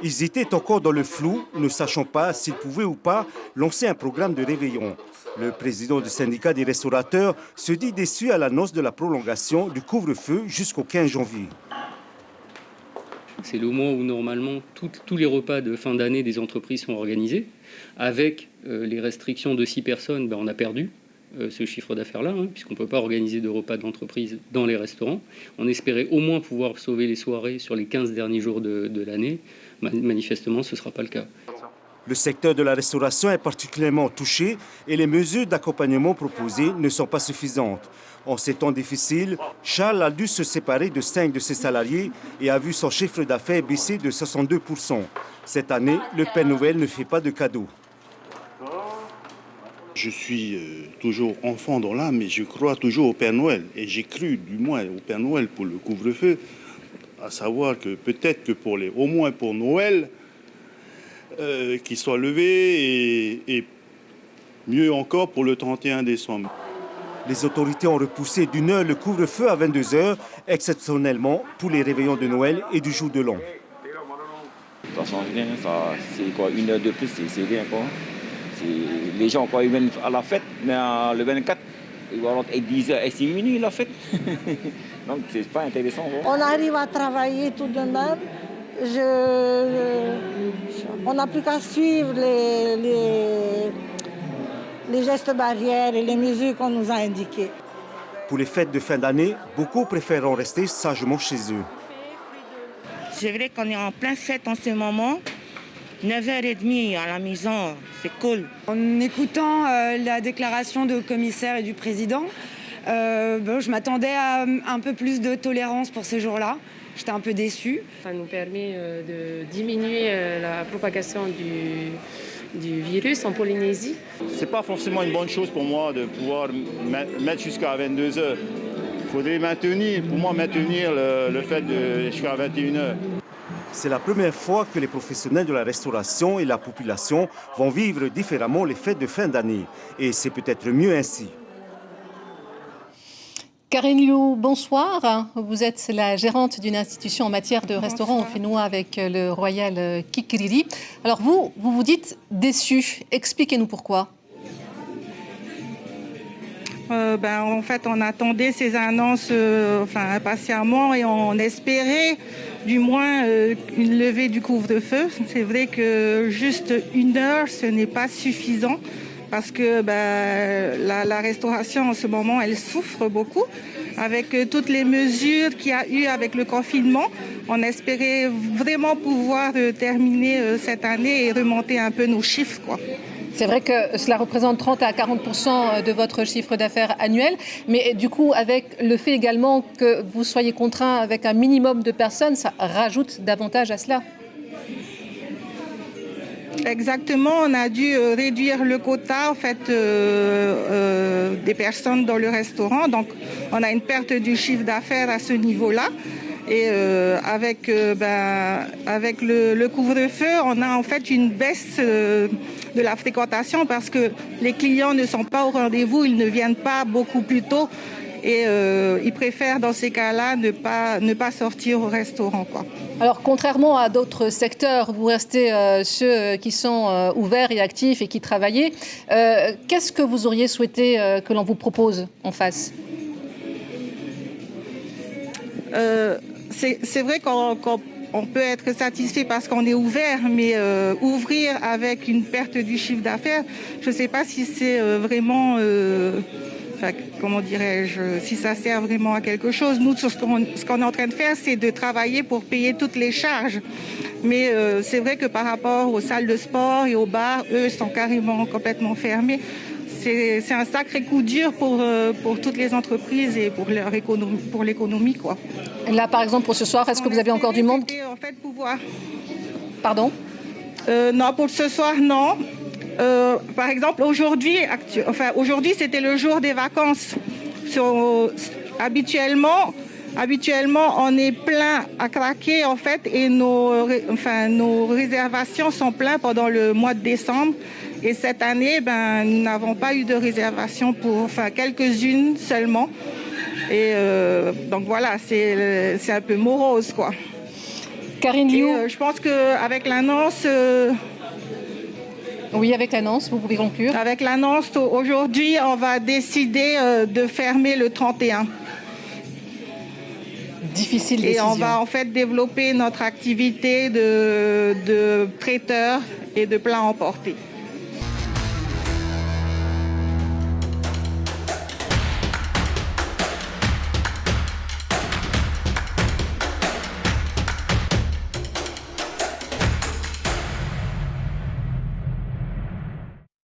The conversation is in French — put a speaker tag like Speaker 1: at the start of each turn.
Speaker 1: Ils étaient encore dans le flou, ne sachant pas s'ils pouvaient ou pas lancer un programme de réveillon. Le président du syndicat des restaurateurs se dit déçu à l'annonce de la prolongation du couvre-feu jusqu'au 15 janvier.
Speaker 2: C'est le mois où normalement tous les repas de fin d'année des entreprises sont organisés. Avec les restrictions de 6 personnes, on a perdu ce chiffre d'affaires-là, puisqu'on ne peut pas organiser de repas d'entreprise dans les restaurants. On espérait au moins pouvoir sauver les soirées sur les 15 derniers jours de l'année. Manifestement, ce ne sera pas le cas.
Speaker 1: Le secteur de la restauration est particulièrement touché et les mesures d'accompagnement proposées ne sont pas suffisantes. En ces temps difficiles, Charles a dû se séparer de 5 de ses salariés et a vu son chiffre d'affaires baisser de 62%. Cette année, le Père Noël ne fait pas de cadeaux.
Speaker 3: Je suis toujours enfant dans l'âme, mais je crois toujours au Père Noël. Et j'ai cru, du moins, au Père Noël pour le couvre-feu, à savoir que peut-être que au moins pour Noël, qu'il soit levé et mieux encore pour le 31 décembre.
Speaker 1: Les autorités ont repoussé d'1 heure le couvre-feu à 22 heures, exceptionnellement pour les réveillons de Noël et du jour de l'an.
Speaker 4: Ça change rien, c'est quoi, 1 heure de plus, c'est rien quoi. Les gens quoi, ils viennent à la fête, mais le 24, ils vont être 10 heures et 6 minutes la fête. Donc c'est pas intéressant. Quoi.
Speaker 5: On arrive à travailler tout de même. On n'a plus qu'à suivre les gestes barrières et les mesures qu'on nous a indiquées.
Speaker 1: Pour les fêtes de fin d'année, beaucoup préfèrent rester sagement chez eux.
Speaker 6: C'est vrai qu'on est en pleine fête en ce moment. 9h30 à la maison, c'est cool.
Speaker 7: En écoutant la déclaration du commissaire et du président, je m'attendais à un peu plus de tolérance pour ces jours-là. J'étais un peu déçue.
Speaker 8: Ça nous permet de diminuer la propagation du virus en Polynésie.
Speaker 9: C'est pas forcément une bonne chose pour moi de pouvoir mettre jusqu'à 22 heures. Il faudrait maintenir le fait de jusqu'à 21 heures.
Speaker 1: C'est la première fois que les professionnels de la restauration et la population vont vivre différemment les fêtes de fin d'année. Et c'est peut-être mieux ainsi.
Speaker 10: Karine Liu, bonsoir. Vous êtes la gérante d'une institution en matière de restaurant auphinois avec le Royal Kikiriri. Alors vous dites déçu. Expliquez-nous pourquoi.
Speaker 11: En fait, on attendait ces annonces impatiemment et on espérait du moins une levée du couvre-feu. C'est vrai que juste 1 heure, ce n'est pas suffisant parce que la restauration en ce moment, elle souffre beaucoup. Avec toutes les mesures qu'il y a eu avec le confinement, on espérait vraiment pouvoir terminer cette année et remonter un peu nos chiffres, quoi.
Speaker 10: C'est vrai que cela représente 30 à 40% de votre chiffre d'affaires annuel, mais du coup, avec le fait également que vous soyez contraint avec un minimum de personnes, ça rajoute davantage à cela.
Speaker 11: Exactement, on a dû réduire le quota en fait, des personnes dans le restaurant, donc on a une perte du chiffre d'affaires à ce niveau-là. Et avec le couvre-feu, on a en fait une baisse de la fréquentation parce que les clients ne sont pas au rendez-vous, ils ne viennent pas beaucoup plus tôt et ils préfèrent dans ces cas-là ne pas sortir au restaurant, quoi.
Speaker 10: Alors contrairement à d'autres secteurs, vous restez ceux qui sont ouverts et actifs et qui travaillent. Qu'est-ce que vous auriez souhaité que l'on vous propose en face ?
Speaker 11: C'est vrai qu'on peut être satisfait parce qu'on est ouvert, mais ouvrir avec une perte du chiffre d'affaires, je ne sais pas si c'est vraiment, comment dirais-je, si ça sert vraiment à quelque chose. Nous, ce qu'on est en train de faire, c'est de travailler pour payer toutes les charges. Mais c'est vrai que par rapport aux salles de sport et aux bars, eux sont carrément complètement fermés. C'est un sacré coup dur pour toutes les entreprises et pour leur économie, pour l'économie, quoi.
Speaker 10: Là, par exemple, pour ce soir, est-ce que vous avez encore du monde ?
Speaker 11: En fait, pouvoir.
Speaker 10: Pardon ?
Speaker 11: Non, pour ce soir, non. Par exemple, aujourd'hui, c'était le jour des vacances. Habituellement, on est plein à craquer, en fait, et nos réservations sont pleines pendant le mois de décembre. Et cette année, nous n'avons pas eu de réservation quelques-unes seulement. Et donc voilà, c'est un peu morose, quoi.
Speaker 10: Karine Liu.
Speaker 11: Je pense qu'avec l'annonce...
Speaker 10: Oui, avec l'annonce, vous pouvez conclure.
Speaker 11: Avec l'annonce, aujourd'hui, on va décider de fermer le 31.
Speaker 10: Difficile décision.
Speaker 11: Et on va en fait développer notre activité de traiteur et de plat emporté.